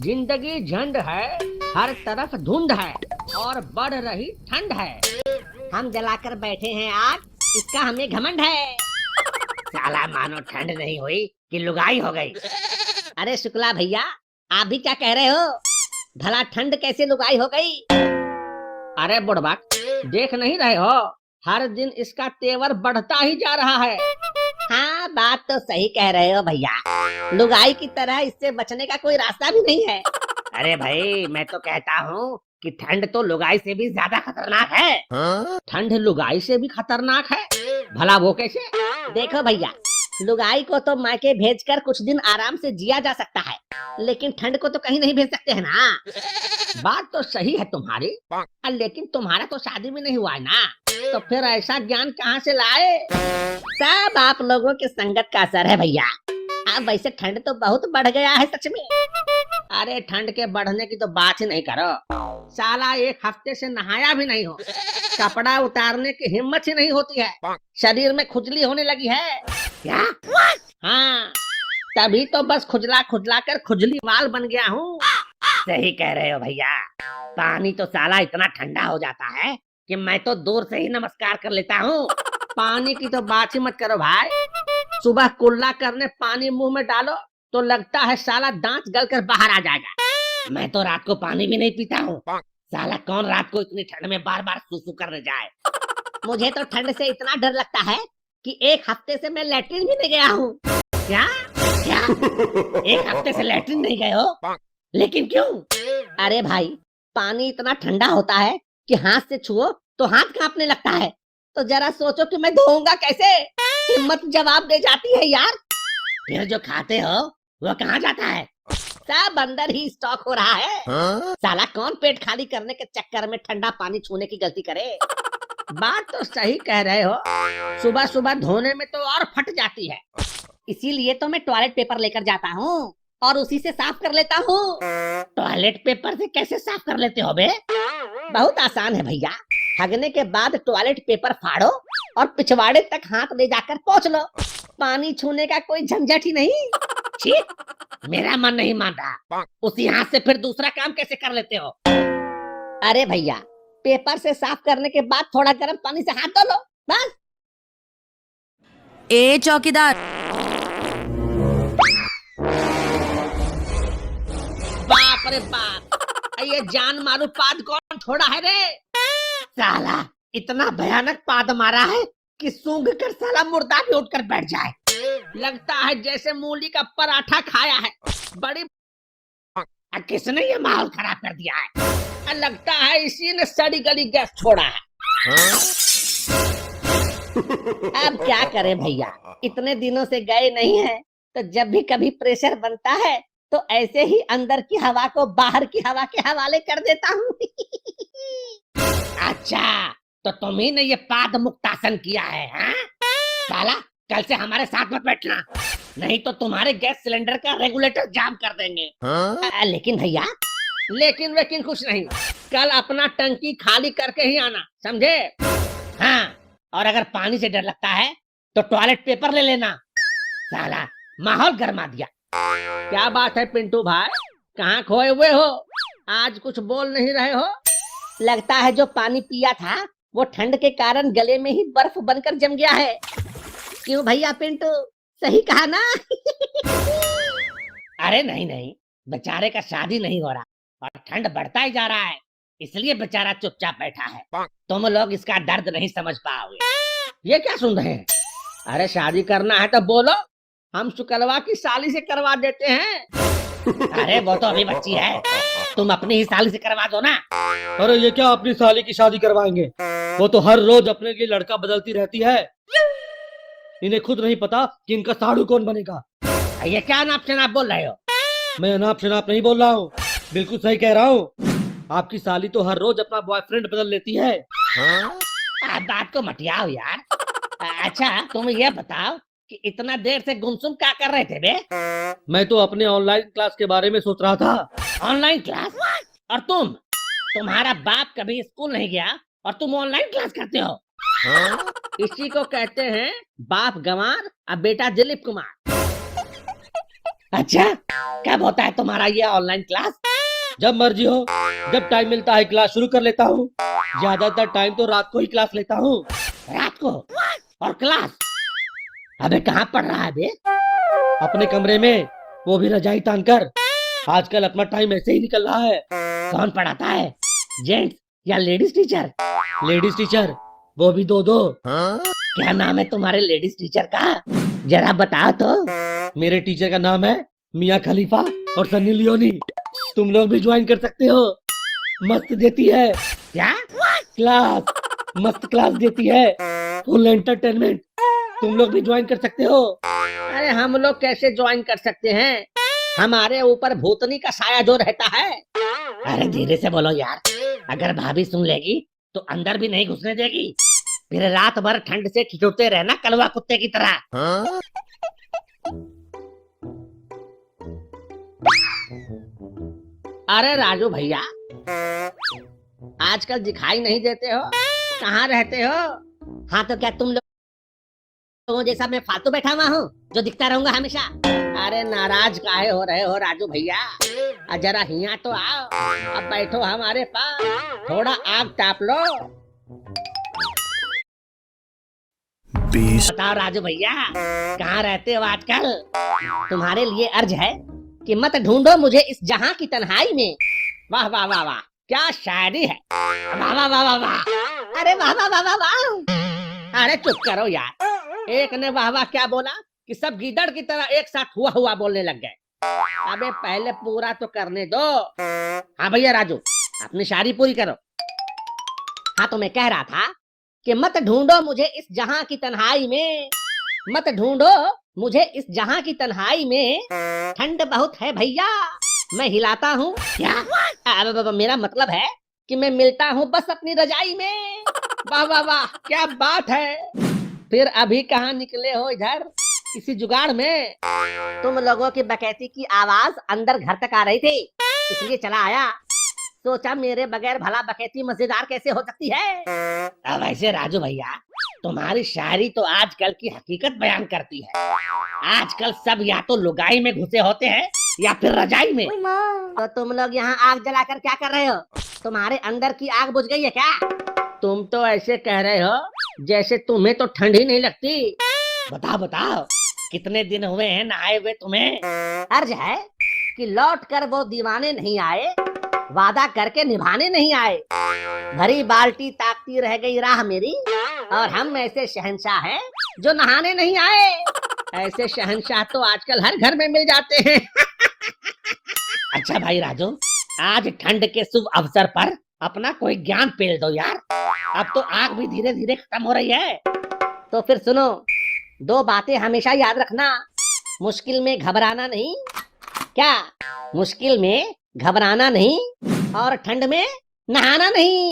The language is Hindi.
जिंदगी झंड है, हर तरफ धुंध है और बढ़ रही ठंड है। हम जलाकर बैठे हैं आग, इसका हमें घमंड है। साला मानो ठंड नहीं हुई कि लुगाई हो गई। अरे शुक्ला भैया, आप भी क्या कह रहे हो? भला ठंड कैसे लुगाई हो गई? अरे बुढ़बा, देख नहीं रहे हो, हर दिन इसका तेवर बढ़ता ही जा रहा है। हाँ, बात तो सही कह रहे हो भैया, लुगाई की तरह इससे बचने का कोई रास्ता भी नहीं है। अरे भाई, मैं तो कहता हूँ कि ठंड तो लुगाई से भी ज्यादा खतरनाक है। ठंड लुगाई से भी खतरनाक है? भला वो कैसे? देखो भैया, लुगाई को तो मायके भेजकर कुछ दिन आराम से जिया जा सकता है, लेकिन ठंड को तो कहीं नहीं भेज सकते हैं ना। बात तो सही है तुम्हारी, लेकिन तुम्हारा तो शादी भी नहीं हुआ है ना, तो फिर ऐसा ज्ञान कहाँ से लाए? सब आप लोगों की संगत का असर है भैया। अब वैसे ठंड तो बहुत बढ़ गया है सच में। अरे ठंड के बढ़ने की तो बात ही नहीं करो। साला एक हफ्ते से नहाया भी नहीं हो, कपड़ा उतारने की हिम्मत ही नहीं होती है, शरीर में खुजली होने लगी है। क्या? हाँ, तभी तो बस खुजला खुजला कर खुजली वाल बन गया हूँ। सही कह रहे हो भैया, पानी तो साला इतना ठंडा हो जाता है कि मैं तो दूर से ही नमस्कार कर लेता हूँ। पानी की तो बात ही मत करो भाई, सुबह कुल्ला करने पानी मुंह में डालो तो लगता है साला दांत गलकर बाहर आ जाएगा। मैं तो रात को पानी भी नहीं पीता हूँ। साला कौन रात को इतनी ठंड में बार बार सुसु करने जाए। मुझे तो ठंड से इतना डर लगता है कि एक हफ्ते से मैं लैट्रिन भी नहीं गया हूँ। क्या क्या? एक हफ्ते से लैट्रिन नहीं गए हो? लेकिन क्यों? अरे भाई, पानी इतना ठंडा होता है कि हाथ से छुओ तो हाथ कांपने लगता है। तो जरा सोचो कि मैं धोऊंगा कैसे? हिम्मत जवाब दे जाती है यार। फिर जो खाते हो वो कहाँ जाता है? सब अंदर ही स्टॉक हो रहा है। साला कौन पेट खाली करने के चक्कर में ठंडा पानी छूने की गलती करे? बात तो सही कह रहे हो, सुबह सुबह धोने में तो और फट जाती है। इसीलिए तो मैं टॉयलेट पेपर लेकर जाता हूँ और उसी से साफ कर लेता हूँ। टॉयलेट पेपर से कैसे साफ कर लेते हो बे? बहुत आसान है भैया, हगने के बाद टॉयलेट पेपर फाड़ो और पिछवाड़े तक हाथ ले जाकर पोंछ लो। पानी छूने का कोई झंझट ही नहीं। छी, मेरा मन नहीं मान रहा। उसी हाथ से फिर दूसरा काम कैसे कर लेते हो? अरे भैया, पेपर से साफ करने के बाद थोड़ा गर्म पानी से हाथ धो लो बस। ए चौकीदार, बाप रे बाप, ये जान मारू पाद कौन छोड़ा है रे? साला इतना भयानक पाद मारा है कि सूंघ कर साला मुर्दा भी उठकर बैठ जाए। लगता है जैसे मूली का पराठा खाया है। बड़ी किसने ये माहौल खराब कर दिया है? लगता है इसी ने सड़ी गली गैस छोड़ा है। अब क्या करें भैया, इतने दिनों से गए नहीं है, तो जब भी कभी प्रेशर बनता है तो ऐसे ही अंदर की हवा को बाहर की हवा के हवाले कर देता हूँ। अच्छा, तो तुम्ही ने ये पाद मुक्तासन किया है? हाँ? साला कल से हमारे साथ मत बैठना, नहीं तो तुम्हारे गैस सिलेंडर का रेगुलेटर जाम कर देंगे। लेकिन भैया, लेकिन कुछ नहीं, कल अपना टंकी खाली करके ही आना, समझे? हाँ, और अगर पानी से डर लगता है तो टॉयलेट पेपर ले लेना। साला माहौल गरमा दिया। क्या बात है पिंटू भाई, कहाँ खोए हुए हो? आज कुछ बोल नहीं रहे हो? लगता है जो पानी पिया था वो ठंड के कारण गले में ही बर्फ बनकर जम गया है। क्यों भैया पिंटू, सही कहा ना? अरे नहीं, बेचारे का शादी नहीं हो रहा और ठंड बढ़ता ही जा रहा है, इसलिए बेचारा चुपचाप बैठा है। तुम लोग इसका दर्द नहीं समझ पाओगे। ये क्या सुन रहे हैं? अरे शादी करना है तो बोलो, हम शुक्लवा की साली से करवा देते हैं। अरे वो तो अभी बच्ची है, तुम अपनी ही साली से करवा दो ना। अरे ये क्या अपनी साली की शादी करवाएंगे? वो तो हर रोज अपने लिए लड़का बदलती रहती है। इन्हें खुद नहीं पता कि इनका साड़ू कौन बनेगा। ये क्या नाप शनाप बोल रहे हो? मैं नाप शनाप नहीं बोल रहा हूँ, बिल्कुल सही कह रहा हूँ। आपकी साली तो हर रोज अपना बॉयफ्रेंड बदल लेती है। बात को मटियाओ यार। अच्छा तुम ये बताओ कि इतना देर से गुमसुम क्या कर रहे थे बे? मैं तो अपने ऑनलाइन क्लास के बारे में सोच रहा था। Online class? और तुम्हारा बाप कभी स्कूल नहीं गया और तुम ऑनलाइन क्लास करते हो? इसी को कहते हैं बाप गंवार और बेटा दिलीप कुमार। अच्छा, कब होता है तुम्हारा ये ऑनलाइन क्लास? जब मर्जी हो, जब टाइम मिलता है क्लास शुरू कर लेता हूँ। ज्यादातर टाइम तो रात को ही क्लास लेता हूँ। रात को? और क्लास? अबे कहाँ पढ़ रहा है बे? अपने कमरे में, वो भी रजाई तान कर। आजकल अपना टाइम ऐसे ही निकल रहा है। कौन पढ़ाता है, जेंट्स या लेडीज टीचर? लेडीज टीचर, वो भी दो दो। क्या नाम है तुम्हारे लेडीज टीचर का, जरा बताओ तो। मेरे टीचर का नाम है मियाँ खलीफा और सन्नी लियोनी। तुम लोग भी ज्वाइन कर सकते हो। मस्त देती है। क्या क्लास? मस्त क्लास देती है, फुल एंटरटेनमेंट। तुम लोग भी ज्वाइन कर सकते हो। अरे हम लोग कैसे ज्वाइन कर सकते हैं? हमारे ऊपर भूतनी का साया जो रहता है। अरे धीरे से बोलो यार, अगर भाभी सुन लेगी तो अंदर भी नहीं घुसने देगी। फिर रात भर ठंड से ठिठुरते रहना कलवा कुत्ते की तरह। अरे राजू भैया, आजकल दिखाई नहीं देते हो, कहाँ रहते हो? हाँ तो क्या तुम लोगों जैसा मैं फालतू बैठा हुआ हूँ जो दिखता रहूंगा हमेशा? अरे नाराज काहे हो रहे हो राजू भैया? जरा हिया तो आओ, अब बैठो हमारे पास, थोड़ा आग ताप लो। बताओ राजू भैया, कहाँ रहते हो आजकल? तुम्हारे लिए अर्ज है कि मत ढूंढो मुझे इस जहां की तन्हाई में। वाह वाह वाह वाह, क्या शायरी है। वाह वाह वाह वाह वाह, अरे वाह वाह वाह वाह वाह। अरे चुप करो यार, एक ने वाह वाह क्या बोला कि सब गीदड़ की तरह एक साथ हुआ हुआ बोलने लग गए। अबे पहले पूरा तो करने दो। हाँ भैया राजू, अपनी शायरी पूरी करो। हाँ तो मैं कह रहा था कि मत ढूंढो मुझे इस जहां की तन्हाई में, मत ढूंढो मुझे इस जहां की तन्हाई में, ठंड बहुत है भैया मैं हिलाता हूँ। क्या? मेरा मतलब है कि मैं मिलता हूँ बस अपनी रजाई में। वाह वाह वाह, क्या बात है। फिर अभी कहाँ निकले हो इधर, किसी जुगाड़ में? तुम लोगों की बकैती की आवाज अंदर घर तक आ रही थी, इसलिए चला आया। सोचा मेरे बगैर भला बकैती मजेदार कैसे हो सकती है। अब ऐसे राजू भैया, तुम्हारी शायरी तो आजकल की हकीकत बयान करती है। आजकल सब या तो लुगाई में घुसे होते हैं या फिर रजाई में। तो तुम लोग यहाँ आग जलाकर क्या कर रहे हो? तुम्हारे अंदर की आग बुझ गई है क्या? तुम तो ऐसे कह रहे हो जैसे तुम्हें तो ठंड ही नहीं लगती। बताओ बताओ, कितने दिन हुए हैं नहाए हुए तुम्हें? अर्ज है कि लौट कर वो दीवाने नहीं आए, वादा करके निभाने नहीं आए। भरी बाल्टी ताकती रह गई राह मेरी, और हम ऐसे शहंशाह हैं जो नहाने नहीं आए। ऐसे शहंशाह तो आजकल हर घर में मिल जाते हैं। अच्छा भाई राजू, आज ठंड के शुभ अवसर पर अपना कोई ज्ञान पेल दो यार। अब तो आग भी धीरे धीरे खत्म हो रही है। तो फिर सुनो, दो बातें हमेशा याद रखना। मुश्किल में घबराना नहीं। क्या? मुश्किल में घबराना नहीं और ठंड में नहाना नहीं।